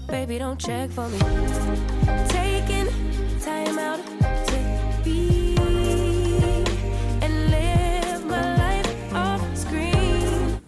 Baby, don't check for me. Taking time out to be and live my life off screen.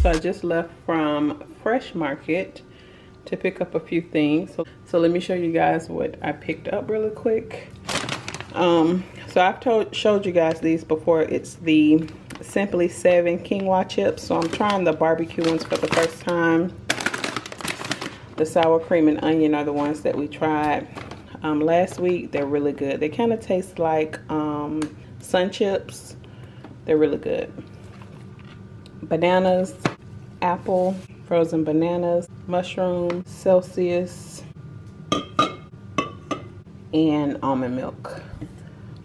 So I just left from Fresh Market to pick up a few things. So let me show you guys what I picked up really quick. So I've showed you guys these before. It's the Simply 7 quinoa chips. So I'm trying the barbecue ones for the first time. The sour cream and onion are the ones that we tried last week. They're really good. They kind of taste like sun chips. They're really good. Bananas, apple, frozen bananas, mushroom, Celsius, and almond milk.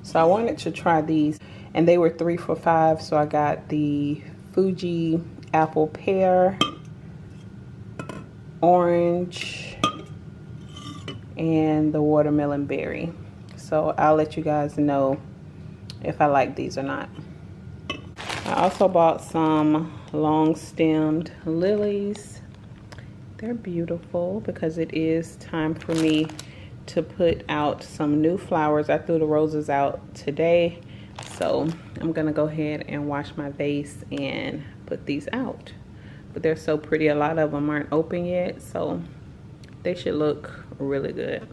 So I wanted to try these, and they were 3 for $5. So I got the Fuji apple pear, orange, and the watermelon berry. So I'll let you guys know if I like these or not. I also bought some long stemmed lilies. They're beautiful because it is time for me to put out some new flowers. I threw the roses out today, so I'm gonna go ahead and wash my vase and put these out. But they're so pretty. A lot of them aren't open yet, so they should look really good.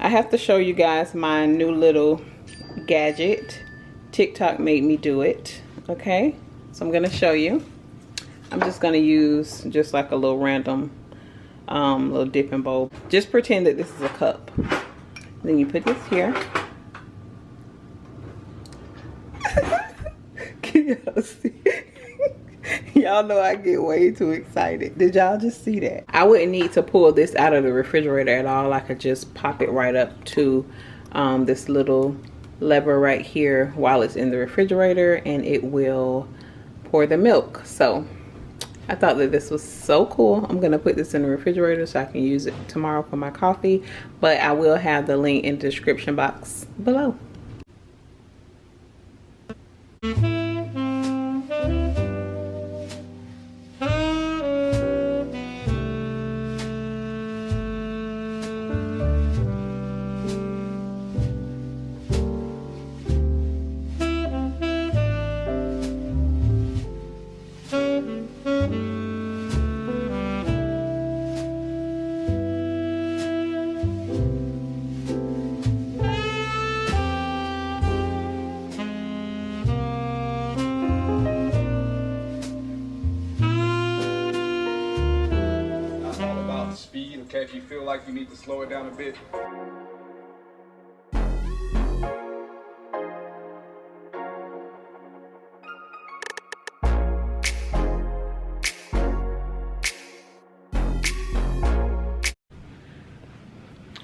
I have to show you guys my new little gadget. TikTok made me do it. Okay, so I'm gonna show you. I'm just gonna use just like a little random little dipping bowl. Just pretend that this is a cup. Then you put this here. Can y'all see? Y'all know I get way too excited. Did y'all just see that? I wouldn't need to pull this out of the refrigerator at all. I could just pop it right up to this little lever right here while it's in the refrigerator, and it will pour the milk. So I thought that this was so cool. I'm gonna put this in the refrigerator so I can use it tomorrow for my coffee, but I will have the link in the description box below. speed, okay? If you feel like you need to slow it down a bit.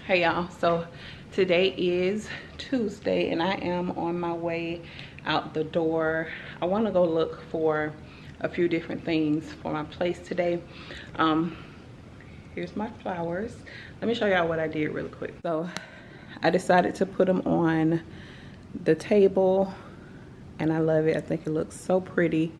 Hey y'all, so today is Tuesday and I am on my way out the door. I want to go look for a few different things for my place today. Here's my flowers. Let me show y'all what I did really quick. So I decided to put them on the table and I love it. I think it looks so pretty.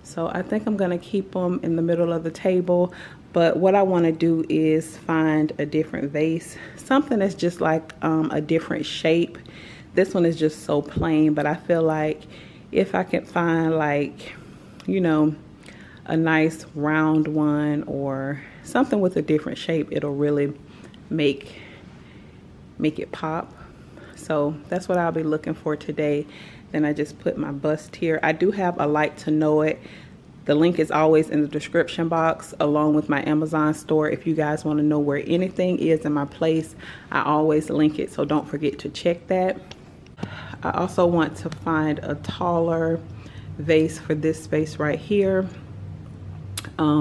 So I think I'm gonna keep them in the middle of the table. But what I want to do is find a different vase, something that's just like a different shape. This one is just so plain, but I feel like if I can find, like, you know, a nice round one or something with a different shape, it'll really make it pop. So that's what I'll be looking for today. Then I just put my bust here. I do have a Like to Know It. The link is always in the description box along with my Amazon store. If you guys want to know where anything is in my place, I always link it, so don't forget to check that. I also want to find a taller vase for this space right here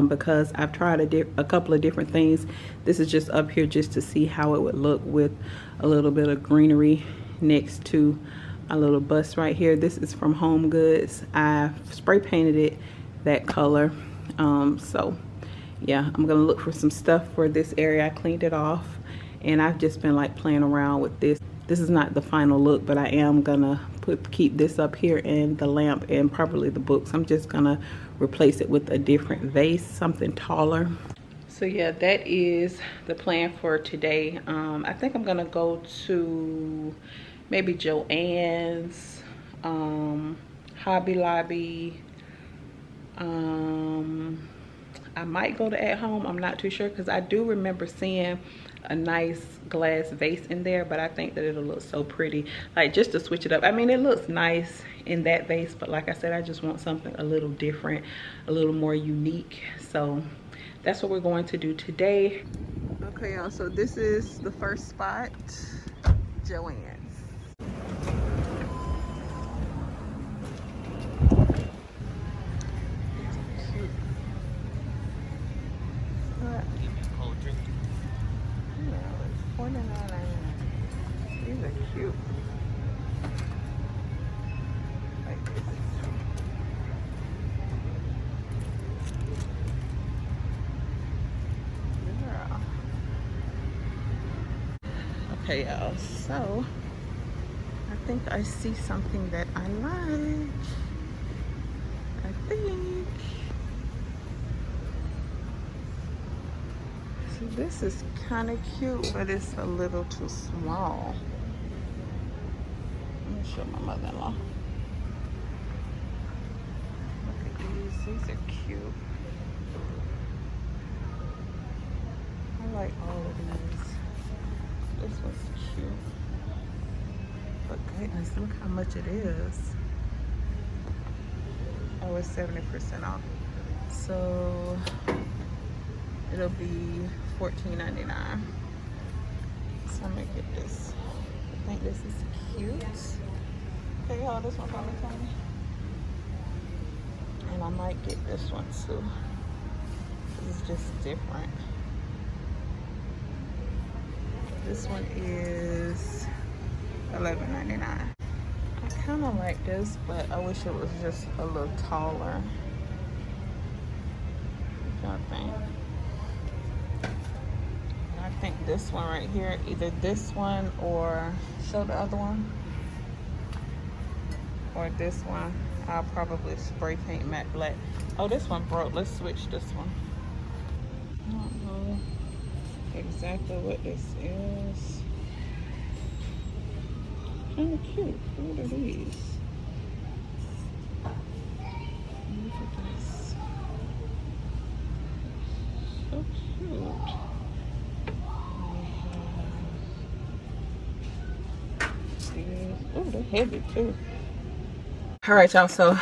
because I've tried a couple of different things. This is just up here just to see how it would look with a little bit of greenery next to a little bust right here. This is from Home Goods. I spray painted it that color. So yeah, I'm gonna look for some stuff for this area. I cleaned it off and I've just been like playing around with this. This is not the final look, but I am gonna keep this up here and the lamp and probably the books. I'm just gonna replace it with a different vase, something taller. So yeah, that is the plan for today. I think I'm gonna go to maybe Joann's, Hobby Lobby. I might go to At Home. I'm not too sure because I do remember seeing a nice glass vase in there, but I think that it'll look so pretty, like just to switch it up. I mean, it looks nice in that vase, but like I said, I just want something a little different, a little more unique. So that's what we're going to do today. Okay, y'all, so this is the first spot, Joann. $49.99. These are cute. Like this. Girl. Okay, y'all. So I think I see something that I like. I think. This is kind of cute, but it's a little too small. Let me show my mother-in-law. Look at these. These are cute. I like all of these. This one's cute. But goodness, look how much it is. Oh, it's 70% off. So it'll be $14.99. So I'm gonna get this. I think this is cute. Okay, y'all, this one's probably tiny. And I might get this one too. This is just different. This one is $11.99. I kind of like this, but I wish it was just a little taller. What y'all think? I think this one right here, either this one or show the other one, or this one. I'll probably spray paint matte black. Oh, this one broke. Let's switch this one. I don't know exactly what this is. Kind of cute. What are these? Look at this. So cute. Oh, they're heavy too. All right, y'all, so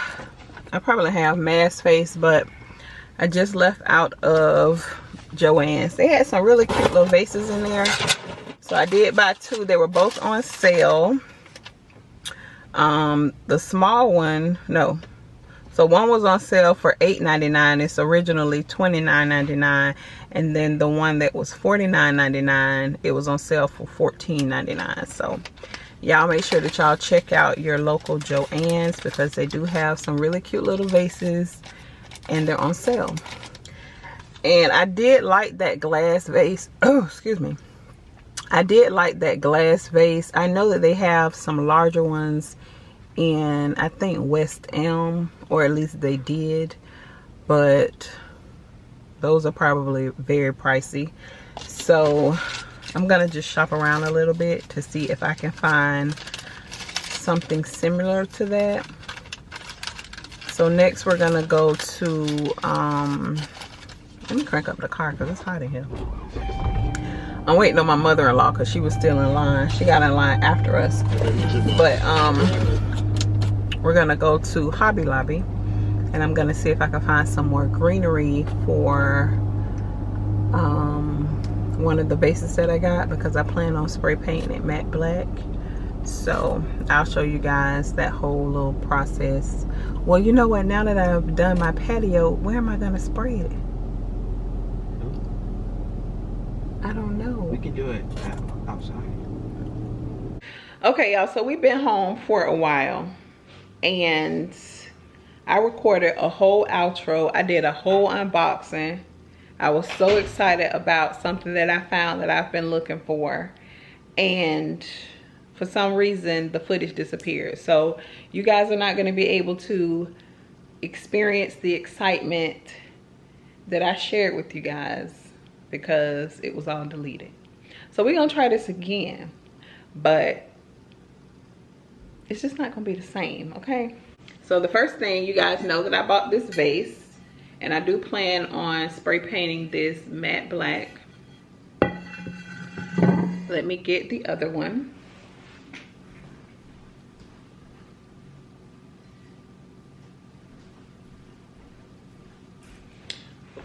I probably have mask face, but I just left out of Joann's. They had some really cute little vases in there. So I did buy 2. They were both on sale. The small one, no. So one was on sale for $8.99. It's originally $29.99. And then the one that was $49.99, it was on sale for $14.99. So y'all make sure that y'all check out your local Joann's because they do have some really cute little vases and they're on sale. And I did like that glass vase. Oh, excuse me. I did like that glass vase. I know that they have some larger ones in, I think, West Elm, or at least they did, but those are probably very pricey. So I'm gonna just shop around a little bit to see if I can find something similar to that. So next we're gonna go to let me crank up the car because it's hot in here. I'm waiting on my mother-in-law because she was still in line. She got in line after us. But we're gonna go to Hobby Lobby and I'm gonna see if I can find some more greenery for one of the vases that I got, because I plan on spray painting it matte black. So I'll show you guys that whole little process. Well, you know what, now that I've done my patio, where am I gonna spray it? I don't know. We can do it outside. Okay, y'all, so we've been home for a while and I recorded a whole outro. I did a whole unboxing. I was so excited about something that I found that I've been looking for, and for some reason the footage disappeared. So you guys are not going to be able to experience the excitement that I shared with you guys because it was all deleted. So we're gonna try this again, but it's just not gonna be the same, okay? So the first thing, you guys know that I bought this vase and I do plan on spray painting this matte black. Let me get the other one.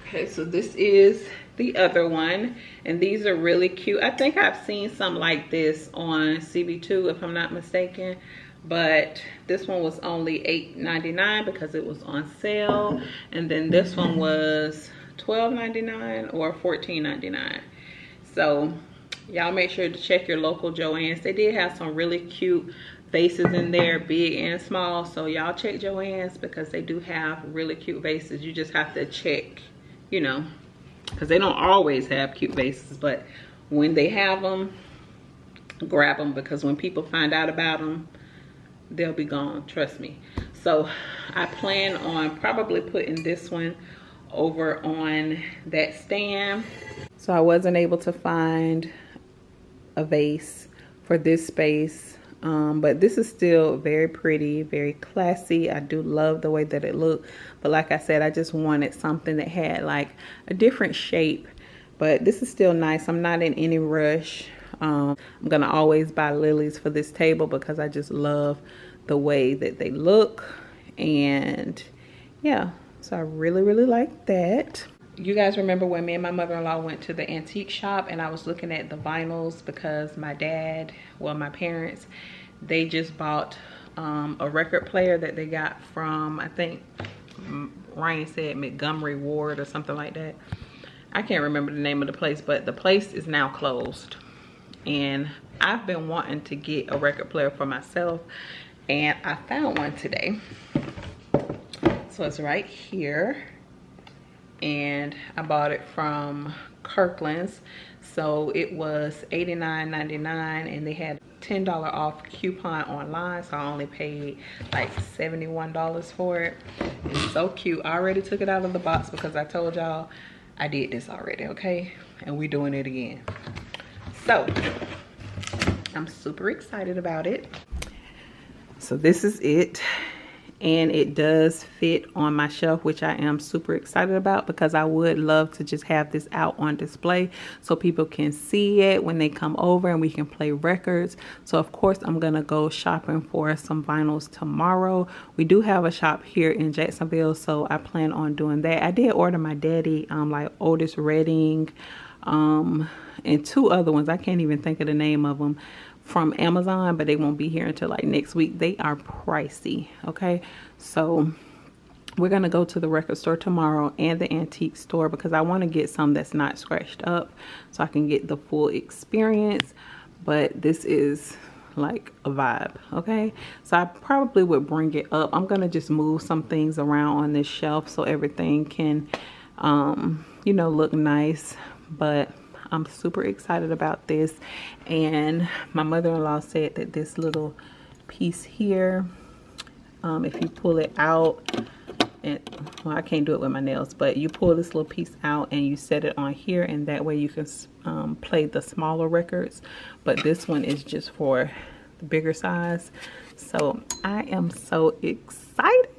Okay, so this is the other one, and these are really cute. I think I've seen some like this on CB2 if I'm not mistaken, but this one was only $8.99 because it was on sale, and then this one was $12.99 or $14.99. So y'all make sure to check your local Joann's. They did have some really cute vases in there, big and small, so y'all check Joann's because they do have really cute vases. You just have to check, you know, because they don't always have cute vases, but when they have them, grab them, because when people find out about them, they'll be gone, trust me. So I plan on probably putting this one over on that stand. So I wasn't able to find a vase for this space, but this is still very pretty, very classy. I do love the way that it looked, but like I said, I just wanted something that had like a different shape. But this is still nice. I'm not in any rush. I'm gonna always buy lilies for this table because I just love the way that they look. And yeah, so I really like that. You guys remember when me and my mother-in-law went to the antique shop and I was looking at the vinyls because my dad, well, my parents, they just bought a record player that they got from, I think Ryan said Montgomery Ward or something like that. I can't remember the name of the place, but the place is now closed. And I've been wanting to get a record player for myself, and I found one today. So it's right here, and I bought it from Kirkland's. So it was $89.99 and they had $10 off coupon online, so I only paid like $71 for it. It's so cute. I already took it out of the box because I told y'all I did this already, okay? And we're doing it again. So I'm super excited about it. So this is it, and it does fit on my shelf, which I am super excited about, because I would love to just have this out on display so people can see it when they come over and we can play records. So of course I'm gonna go shopping for some vinyls tomorrow. We do have a shop here in Jacksonville, so I plan on doing that. I did order my daddy like Otis Redding and 2 other ones, I can't even think of the name of them, from Amazon, but they won't be here until like next week. They are pricey, okay? So we're gonna go to the record store tomorrow and the antique store, because I want to get some that's not scratched up so I can get the full experience. But this is like a vibe, okay? So I probably would bring it up. I'm gonna just move some things around on this shelf so everything can you know, look nice. But I'm super excited about this, and my mother-in-law said that this little piece here, if you pull it out, and well, I can't do it with my nails, but you pull this little piece out and you set it on here, and that way you can play the smaller records. But this one is just for the bigger size. So I am so excited.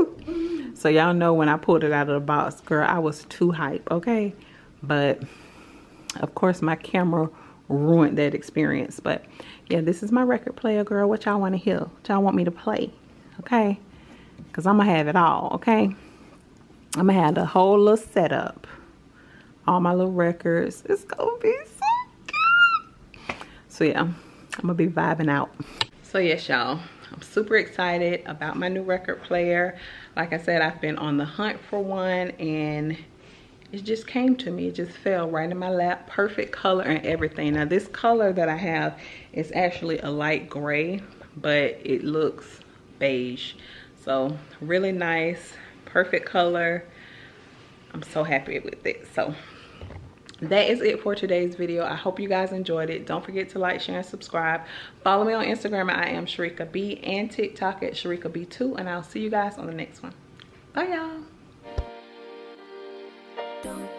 Ooh! So y'all know when I pulled it out of the box, girl, I was too hype, okay? But of course my camera ruined that experience. But yeah, this is my record player, girl. What y'all want to hear? What y'all want me to play? Okay, because I'm gonna have it all. Okay, I'm gonna have the whole little setup, all my little records. It's gonna be so cute. So yeah, I'm gonna be vibing out. So yes, y'all, I'm super excited about my new record player. Like I said, I've been on the hunt for one, and it just came to me. It just fell right in my lap. Perfect color and everything. Now this color that I have is actually a light gray, but it looks beige. So really nice, perfect color. I'm so happy with it. So that is it for today's video. I hope you guys enjoyed it. Don't forget to like, share, and subscribe. Follow me on Instagram at IAMSHERIKAB and TikTok at SherikaB2, and I'll see you guys on the next one. Bye, y'all. Don't